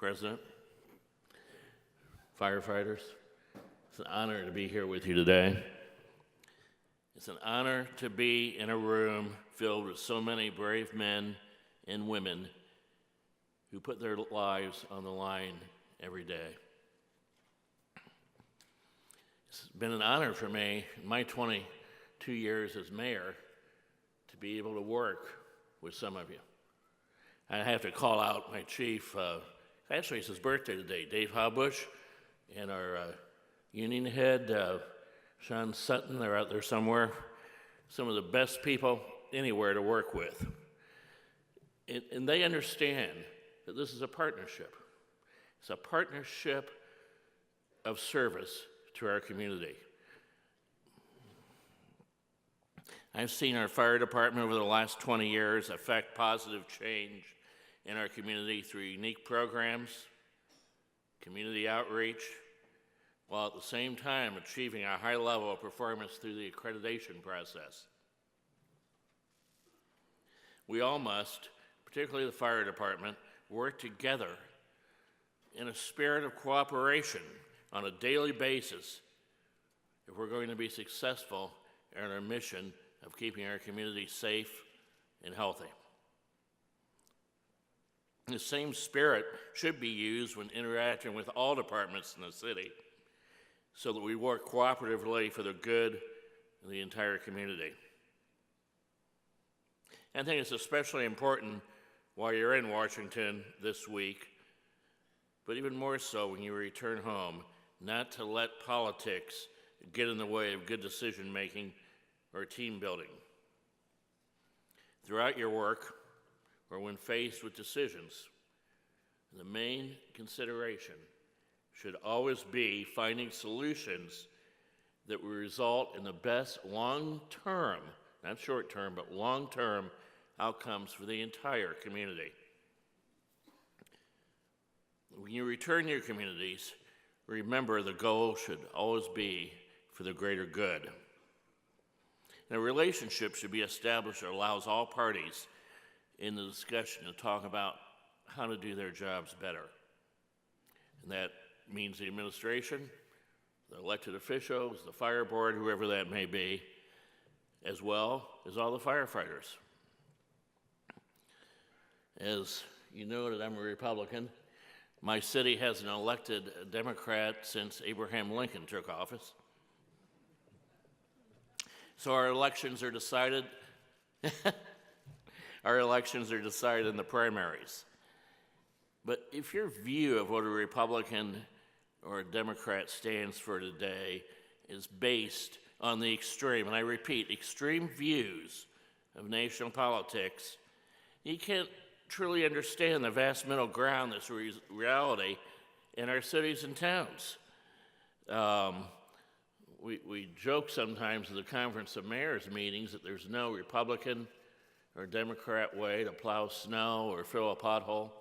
President, firefighters. It's an honor to be here with you today. It's an honor to be in a room filled with so many brave men and women who put their lives on the line every day. It's been an honor for me in my 22 years as mayor to be able to work with some of you. I have to call out my chief, actually it's his birthday today, Dave Howbush, and our union head, Sean Sutton. They're out there somewhere. Some of the best people anywhere to work with. And they understand that this is a partnership. It's a partnership of service to our community. I've seen our fire department over the last 20 years affect positive change in our community through unique programs, community outreach, while at the same time achieving a high level of performance through the accreditation process. We all must, particularly the fire department, work together in a spirit of cooperation on a daily basis if we're going to be successful in our mission of keeping our community safe and healthy. The same spirit should be used when interacting with all departments in the city so that we work cooperatively for the good of the entire community. I think it's especially important while you're in Washington this week, but even more so when you return home, not to let politics get in the way of good decision making or team building. Throughout your work, or when faced with decisions, the main consideration should always be finding solutions that will result in the best long-term, not short-term, but long-term outcomes for the entire community. When you return to your communities, remember the goal should always be for the greater good. And a relationship should be established that allows all parties in the discussion to talk about how to do their jobs better. And that means the administration, the elected officials, the fire board, whoever that may be, as well as all the firefighters. As you know that I'm a Republican, my city hasn't elected a Democrat since Abraham Lincoln took office. So our elections are decided in the primaries. But if your view of what a Republican or a Democrat stands for today is based on the extreme, and I repeat, extreme views of national politics, you can't truly understand the vast middle ground that's reality in our cities and towns. We joke sometimes at the Conference of Mayors meetings that there's no Republican or Democrat way to plow snow or fill a pothole.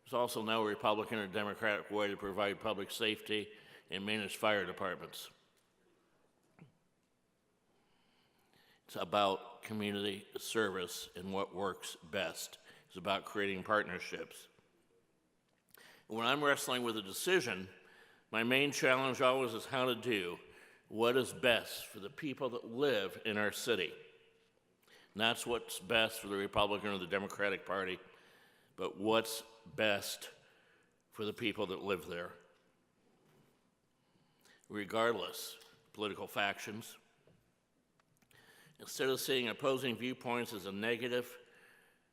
There's also no Republican or Democratic way to provide public safety and manage fire departments. It's about community service and what works best. It's about creating partnerships. When I'm wrestling with a decision, my main challenge always is how to do what is best for the people that live in our city. Not what's best for the Republican or the Democratic Party, but what's best for the people that live there. Regardless of political factions, instead of seeing opposing viewpoints as a negative,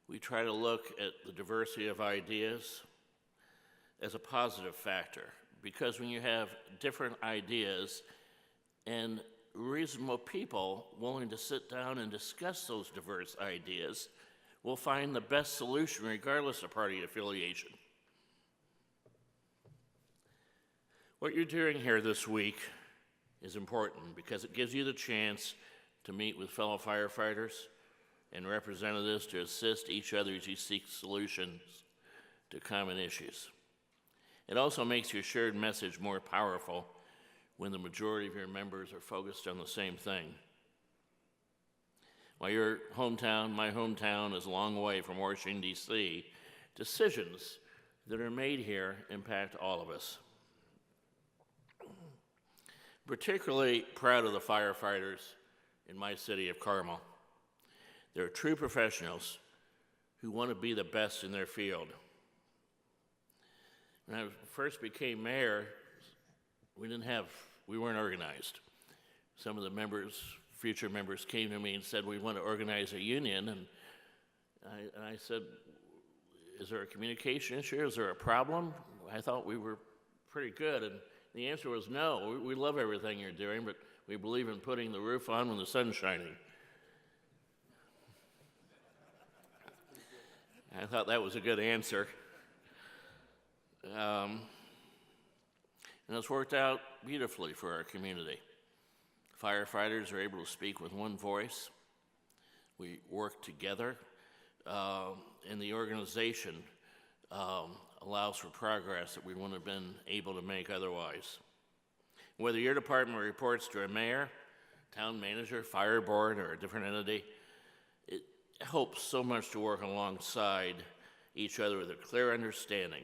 we try to look at the diversity of ideas as a positive factor. Because when you have different ideas and reasonable people willing to sit down and discuss those diverse ideas, will find the best solution regardless of party affiliation. What you're doing here this week is important because it gives you the chance to meet with fellow firefighters and representatives to assist each other as you seek solutions to common issues. It also makes your shared message more powerful when the majority of your members are focused on the same thing. While your hometown, my hometown, is a long way from Washington, D.C., decisions that are made here impact all of us. Particularly proud of the firefighters in my city of Carmel. They're true professionals who want to be the best in their field. When I first became mayor, we weren't organized. Some of the members, future members, came to me and said, we want to organize a union, and I said, is there a communication issue? Is there a problem? I thought we were pretty good, and the answer was no. We love everything you're doing, but we believe in putting the roof on when the sun's shining. I thought that was a good answer. And it's worked out beautifully for our community. Firefighters are able to speak with one voice. We work together, and the organization allows for progress that we wouldn't have been able to make otherwise. Whether your department reports to a mayor, town manager, fire board, or a different entity, it helps so much to work alongside each other with a clear understanding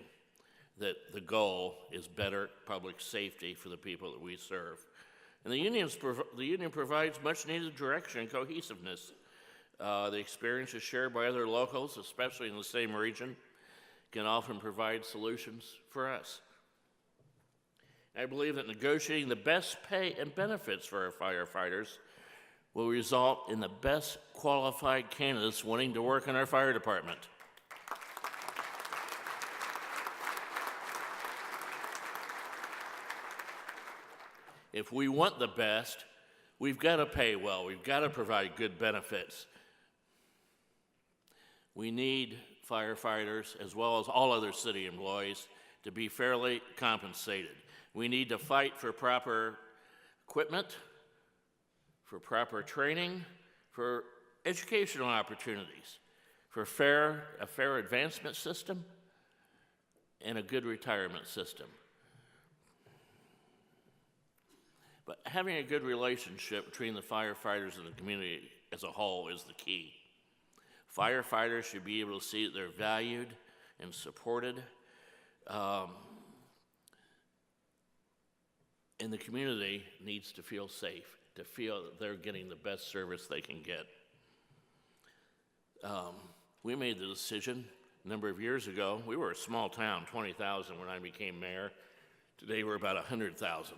that the goal is better public safety for the people that we serve. And the union provides much needed direction and cohesiveness. The experience is shared by other locals, especially in the same region, can often provide solutions for us. I believe that negotiating the best pay and benefits for our firefighters will result in the best qualified candidates wanting to work in our fire department. If we want the best, we've got to pay well. We've got to provide good benefits. We need firefighters, as well as all other city employees, to be fairly compensated. We need to fight for proper equipment, for proper training, for educational opportunities, for a fair advancement system, and a good retirement system. But having a good relationship between the firefighters and the community as a whole is the key. Firefighters should be able to see that they're valued and supported, and the community needs to feel safe, to feel that they're getting the best service they can get. We made the decision a number of years ago. We were a small town, 20,000 when I became mayor. Today we're about 100,000.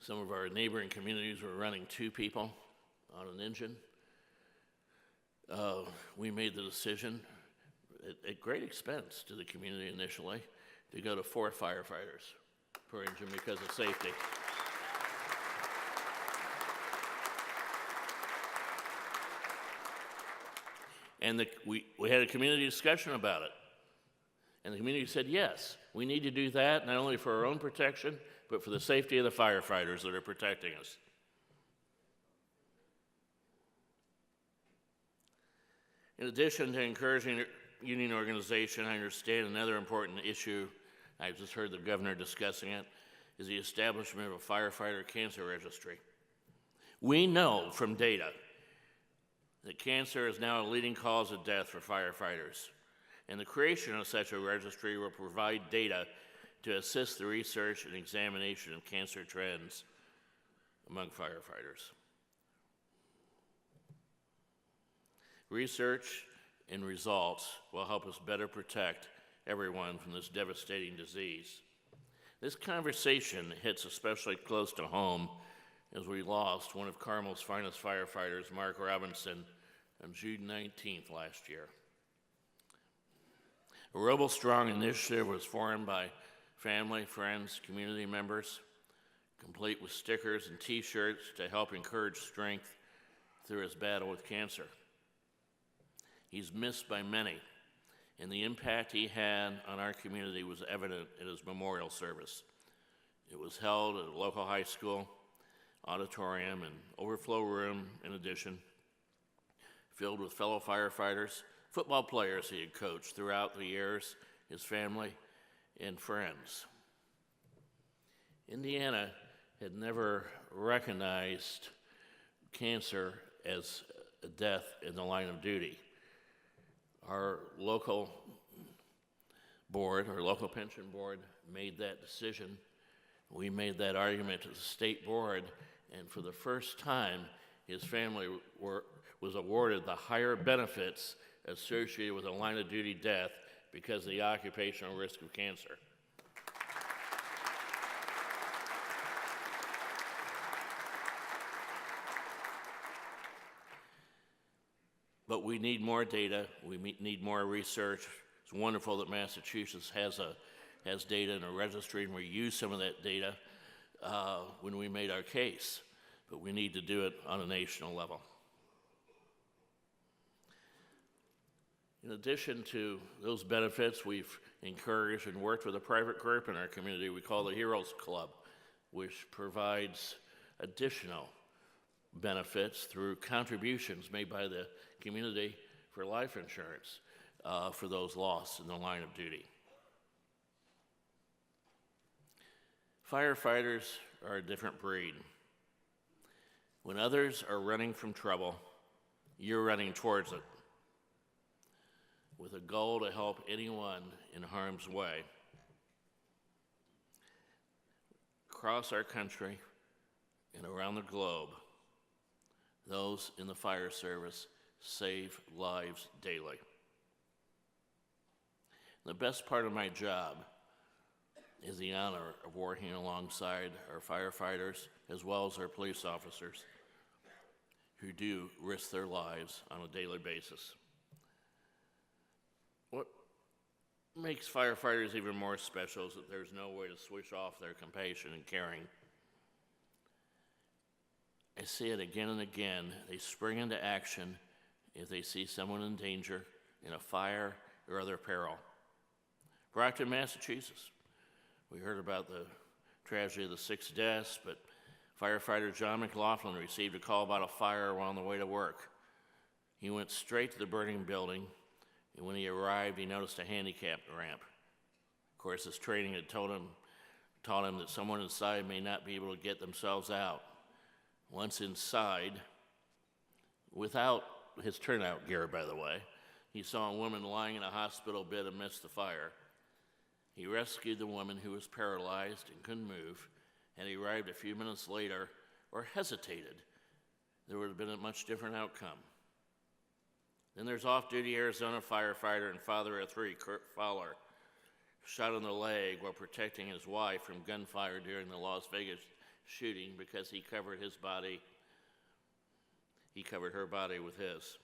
Some of our neighboring communities were running 2 people on an engine. We made the decision, at great expense to the community initially, to go to 4 firefighters per engine because of safety. And we had a community discussion about it. And the community said, yes, we need to do that, not only for our own protection, but for the safety of the firefighters that are protecting us. In addition to encouraging union organization, I understand another important issue, I've just heard the governor discussing it, is the establishment of a firefighter cancer registry. We know from data that cancer is now a leading cause of death for firefighters, and the creation of such a registry will provide data to assist the research and examination of cancer trends among firefighters. Research and results will help us better protect everyone from this devastating disease. This conversation hits especially close to home as we lost one of Carmel's finest firefighters, Mark Robinson, on June 19th last year. A Rebel Strong initiative was formed by family, friends, community members, complete with stickers and t-shirts to help encourage strength through his battle with cancer. He's missed by many, and the impact he had on our community was evident at his memorial service. It was held at a local high school, auditorium, and overflow room in addition, filled with fellow firefighters, football players he had coached throughout the years, his family, and friends. Indiana had never recognized cancer as a death in the line of duty. Our local board, our local pension board, made that decision. We made that argument to the state board, and for the first time, his family was awarded the higher benefits associated with a line of duty death because of the occupational risk of cancer. But we need more data. We need more research. It's wonderful that Massachusetts has data in a registry, and we use some of that data when we made our case. But we need to do it on a national level. In addition to those benefits, we've encouraged and worked with a private group in our community we call the Heroes Club, which provides additional benefits through contributions made by the community for life insurance for those lost in the line of duty. Firefighters are a different breed. When others are running from trouble, you're running towards it with a goal to help anyone in harm's way. Across our country and around the globe, those in the fire service save lives daily. The best part of my job is the honor of working alongside our firefighters as well as our police officers who do risk their lives on a daily basis. What makes firefighters even more special is that there's no way to switch off their compassion and caring. I see it again and again. They spring into action if they see someone in danger, in a fire or other peril. Brockton, Massachusetts. We heard about the tragedy of the 6 deaths, but firefighter John McLaughlin received a call about a fire while on the way to work. He went straight to the burning building, and when he arrived, he noticed a handicap ramp. Of course, his training had taught him that someone inside may not be able to get themselves out. Once inside, without his turnout gear, by the way, he saw a woman lying in a hospital bed amidst the fire. He rescued the woman who was paralyzed and couldn't move, and he arrived a few minutes later, or hesitated. There would have been a much different outcome. Then there's off-duty Arizona firefighter and father of 3, Kurt Fowler, shot in the leg while protecting his wife from gunfire during the Las Vegas shooting because he covered her body with his.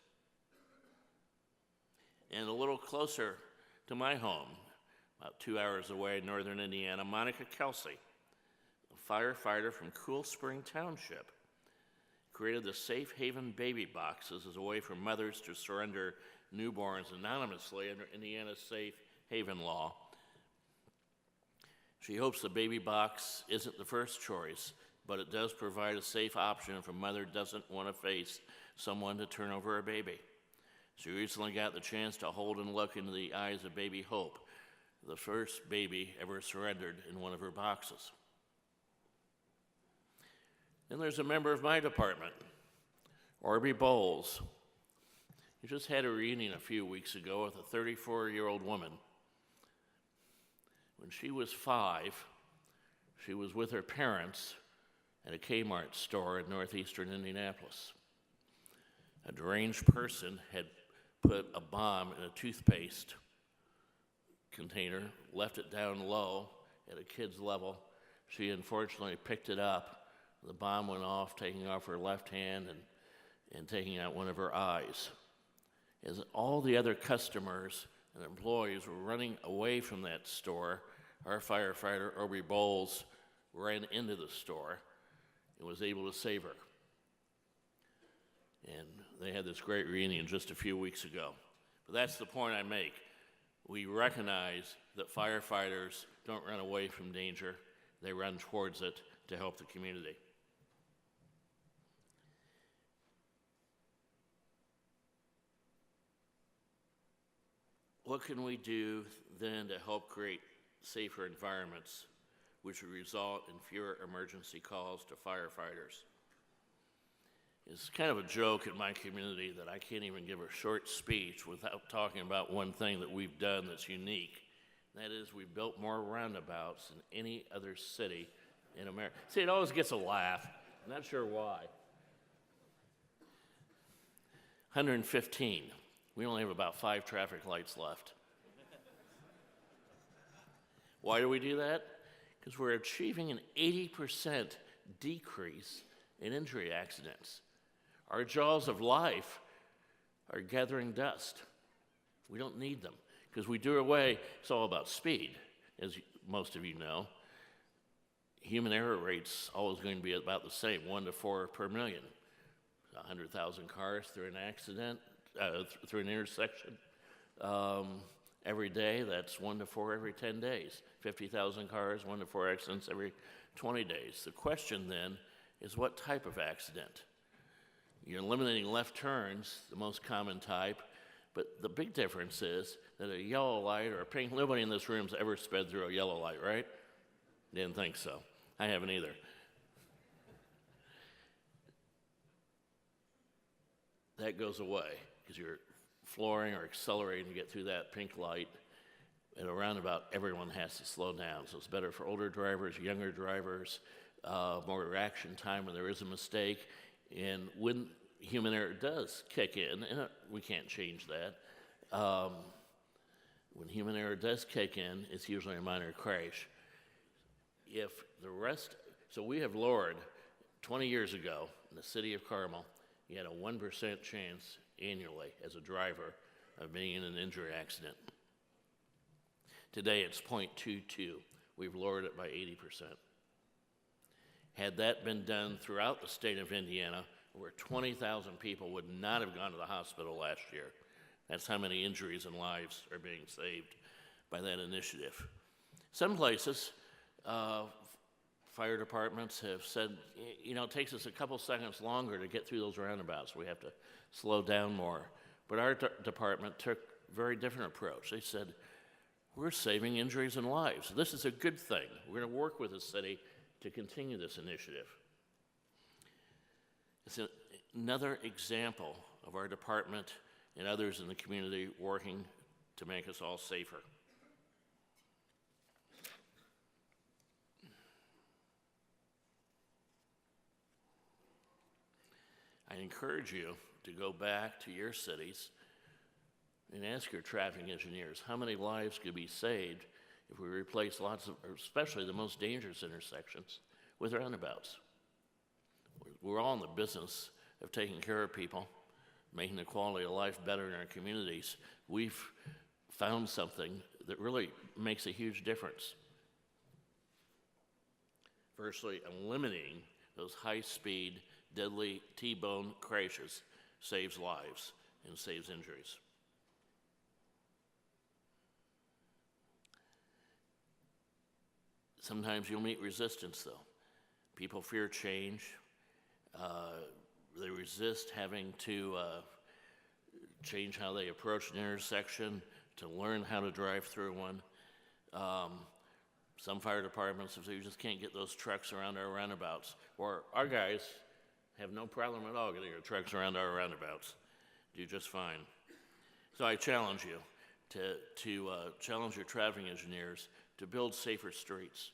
And a little closer to my home, about 2 hours away in northern Indiana, Monica Kelsey, a firefighter from Cool Spring Township, created the Safe Haven baby boxes as a way for mothers to surrender newborns anonymously under Indiana's Safe Haven law. She hopes the baby box isn't the first choice, but it does provide a safe option if a mother doesn't want to face someone to turn over a baby. She recently got the chance to hold and look into the eyes of baby Hope, the first baby ever surrendered in one of her boxes. Then there's a member of my department, Orby Bowles. He just had a reunion a few weeks ago with a 34-year-old woman. When she was 5, she was with her parents at a Kmart store in northeastern Indianapolis. A deranged person had put a bomb in a toothpaste container, left it down low at a kid's level. She unfortunately picked it up. The bomb went off, taking off her left hand and taking out one of her eyes. As all the other customers and employees were running away from that store, our firefighter, Orby Bowles, ran into the store and was able to save her. And they had this great reunion just a few weeks ago. But that's the point I make. We recognize that firefighters don't run away from danger. They run towards it to help the community. What can we do then to help create safer environments which would result in fewer emergency calls to firefighters? It's kind of a joke in my community that I can't even give a short speech without talking about one thing that we've done that's unique That is, we built more roundabouts than any other city in America. See, it always gets a laugh. I'm not sure why. 115. We only have about 5 traffic lights left. Why do we do that? Because we're achieving an 80% decrease in injury accidents. Our jaws of life are gathering dust. We don't need them because we do away. It's all about speed, as most of you know. Human error rate's always going to be about the same, 1 to 4 per million. 100,000 cars through an accident, through an intersection. Every day, that's 1 to 4 every 10 days. 50,000 cars, 1 to 4 accidents every 20 days. The question then is what type of accident? You're eliminating left turns, the most common type, but the big difference is that a yellow light or a pink, nobody in this room's ever sped through a yellow light, right? Didn't think so. I haven't either. That goes away because you're flooring or accelerating to get through that pink light. At a roundabout, everyone has to slow down. So it's better for older drivers, younger drivers, more reaction time when there is a mistake. And when human error does kick in, and we can't change that, when human error does kick in, it's usually a minor crash. So we have lowered, 20 years ago, in the city of Carmel, you had a 1% chance annually as a driver of being in an injury accident. Today it's 0.22. We've lowered it by 80%. Had that been done throughout the state of Indiana, over 20,000 people would not have gone to the hospital last year. That's how many injuries and lives are being saved by that initiative. Some places, fire departments have said, it takes us a couple seconds longer to get through those roundabouts. We have to slow down more. But our department took a very different approach. They said, we're saving injuries and lives. This is a good thing. We're going to work with the city to continue this initiative. It's another example of our department and others in the community working to make us all safer. I encourage you to go back to your cities and ask your traffic engineers how many lives could be saved if we replace especially the most dangerous intersections, with roundabouts. We're all in the business of taking care of people, making the quality of life better in our communities. We've found something that really makes a huge difference. Firstly, eliminating those high-speed, deadly T-bone crashes saves lives and saves injuries. Sometimes you'll meet resistance, though. People fear change. They resist having to change how they approach an intersection, to learn how to drive through one. Some fire departments have said, you just can't get those trucks around our roundabouts. Or our guys have no problem at all getting our trucks around our roundabouts. Do just fine. So I challenge you to challenge your traffic engineers to build safer streets.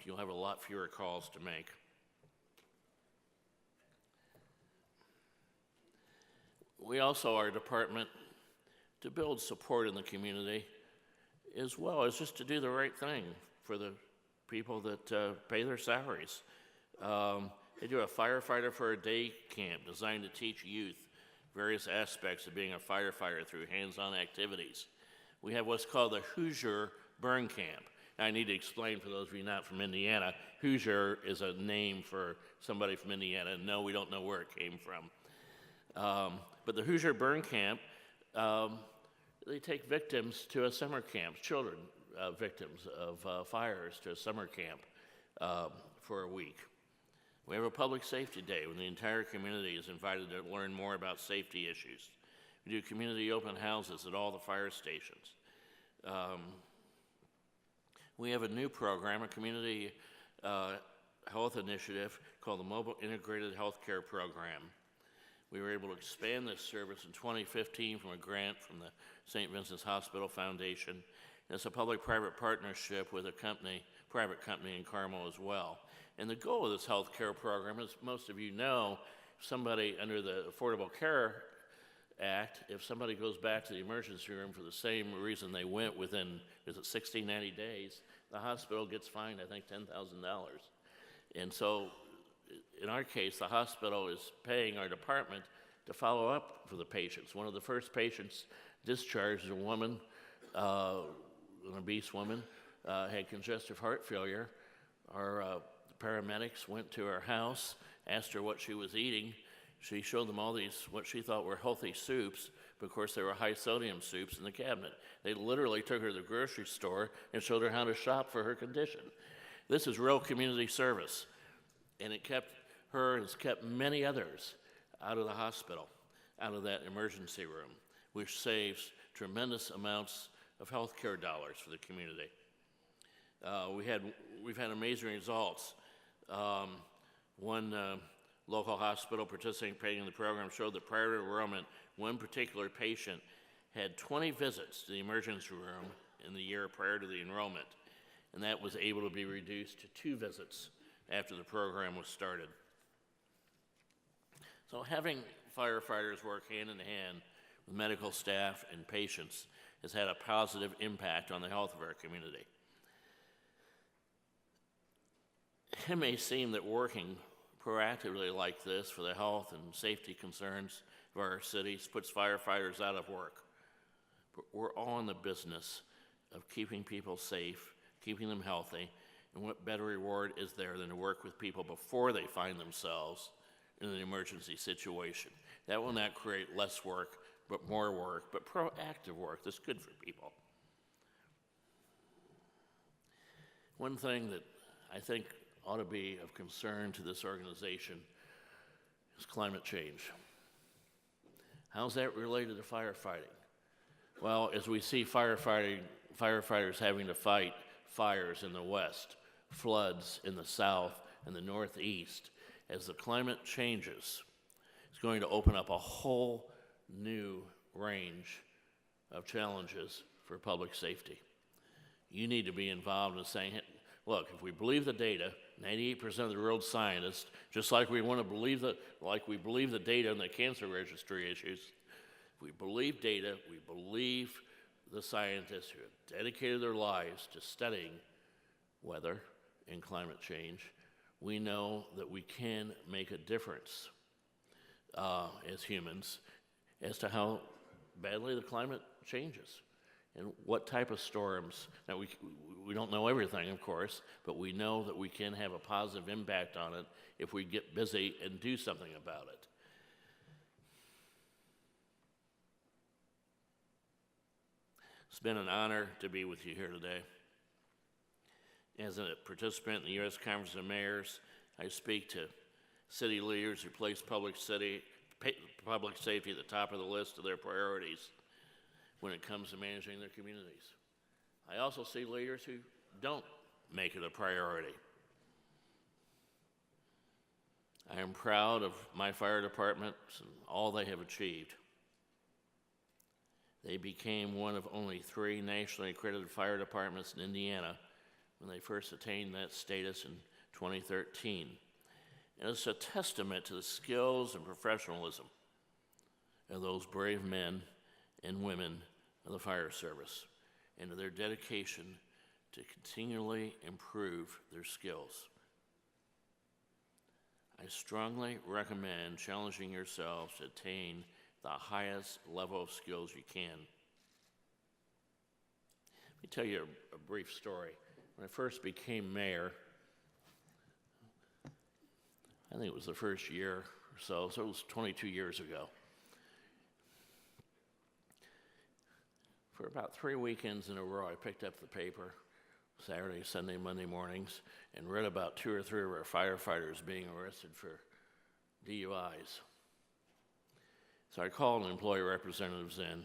You'll have a lot fewer calls to make. We also, our department, to build support in the community, as well as just to do the right thing for the people that pay their salaries. They do a firefighter for a day camp designed to teach youth various aspects of being a firefighter through hands-on activities. We have what's called the Hoosier Burn Camp. Now, I need to explain for those of you not from Indiana, Hoosier is a name for somebody from Indiana. No, we don't know where it came from. But the Hoosier Burn Camp, they take victims to a summer camp, children, victims of fires, to a summer camp for a week. We have a public safety day when the entire community is invited to learn more about safety issues. We do community open houses at all the fire stations. We have a new program, a community health initiative called the Mobile Integrated Healthcare Program. We were able to expand this service in 2015 from a grant from the St. Vincent's Hospital Foundation. And it's a public-private partnership with a private company in Carmel as well. And the goal of this health care program, as most of you know, somebody under the Affordable Care Act, if somebody goes back to the emergency room for the same reason they went within, 60, 90 days, the hospital gets fined, I think, $10,000. And so, in our case, the hospital is paying our department to follow up for the patients. One of the first patients discharged is a woman, an obese woman, had congestive heart failure. Our paramedics went to her house, asked her what she was eating. She showed them all these, what she thought were healthy soups, but of course there were high sodium soups in the cabinet. They literally took her to the grocery store and showed her how to shop for her condition. This is real community service, and it kept her and it's kept many others out of the hospital, out of that emergency room, which saves tremendous amounts of health care dollars for the community. We've had amazing results. One local hospital participating in the program showed that prior to enrollment, one particular patient had 20 visits to the emergency room in the year prior to the enrollment, and that was able to be reduced to 2 visits after the program was started. So having firefighters work hand in hand with medical staff and patients has had a positive impact on the health of our community. It may seem that working proactively like this for the health and safety concerns of our cities puts firefighters out of work. But we're all in the business of keeping people safe, keeping them healthy, and what better reward is there than to work with people before they find themselves in an emergency situation. That will not create less work, but more work, but proactive work that's good for people. One thing that I think ought to be of concern to this organization is climate change. How's that related to firefighting? Well, as we see firefighters having to fight fires in the west, floods in the south and the northeast, as the climate changes, it's going to open up a whole new range of challenges for public safety. You need to be involved in saying, look, if we believe the data, 98% of the world's scientists, just like we want to believe the data in the cancer registry issues, if we believe data, we believe the scientists who have dedicated their lives to studying weather and climate change, we know that we can make a difference as humans as to how badly the climate changes and what type of storms. Now, we don't know everything, of course, but we know that we can have a positive impact on it if we get busy and do something about it. It's been an honor to be with you here today. As a participant in the U.S. Conference of Mayors, I speak to city leaders who place public safety at the top of the list of their priorities when it comes to managing their communities. I also see leaders who don't make it a priority. I am proud of my fire departments and all they have achieved. They became one of only 3 nationally accredited fire departments in Indiana when they first attained that status in 2013. And it's a testament to the skills and professionalism of those brave men and women of the fire service and to their dedication to continually improve their skills. I strongly recommend challenging yourselves to attain the highest level of skills you can. Let me tell you a brief story. When I first became mayor, I think it was the first year or so it was 22 years ago. For about 3 weekends in a row, I picked up the paper, Saturday, Sunday, Monday mornings, and read about 2 or 3 of our firefighters being arrested for DUIs. So I called employee representatives in,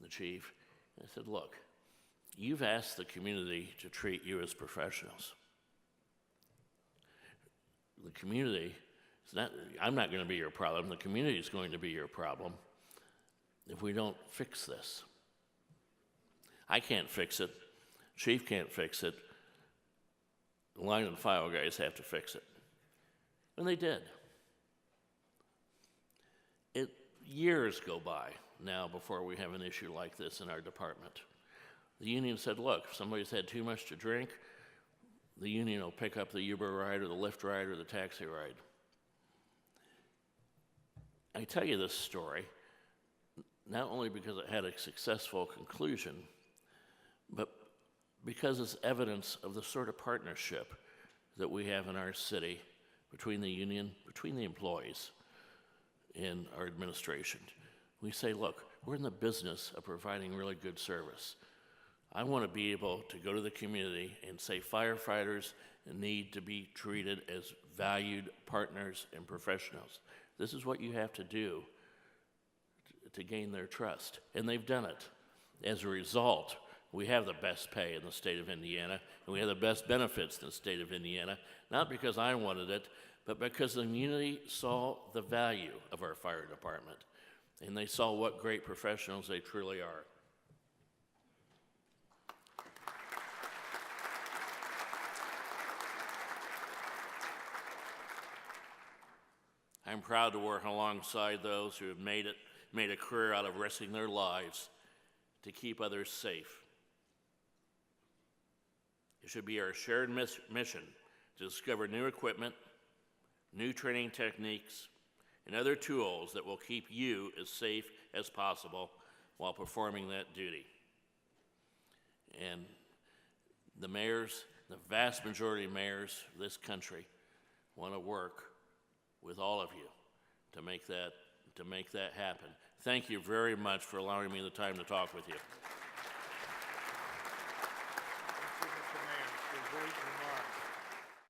the chief, and I said, look, you've asked the community to treat you as professionals. The community I'm not going to be your problem. The community is going to be your problem if we don't fix this. I can't fix it. Chief can't fix it. The line and file guys have to fix it. And they did. Years go by now before we have an issue like this in our department. The union said, look, if somebody's had too much to drink, the union will pick up the Uber ride or the Lyft ride or the taxi ride. I tell you this story not only because it had a successful conclusion, but because it's evidence of the sort of partnership that we have in our city between the union, between the employees, in our administration. We say, look, we're in the business of providing really good service. I want to be able to go to the community and say firefighters need to be treated as valued partners and professionals. This is what you have to do to gain their trust. And they've done it. As a result, we have the best pay in the state of Indiana, and we have the best benefits in the state of Indiana, not because I wanted it, but because the community saw the value of our fire department, and they saw what great professionals they truly are. I'm proud to work alongside those who have made a career out of risking their lives to keep others safe. It should be our shared mission to discover new equipment, new training techniques, and other tools that will keep you as safe as possible while performing that duty. And the mayors, the vast majority of mayors of this country want to work with all of you to make that happen. Thank you very much for allowing me the time to talk with you. Thank you, Mr. Mayor. You're great.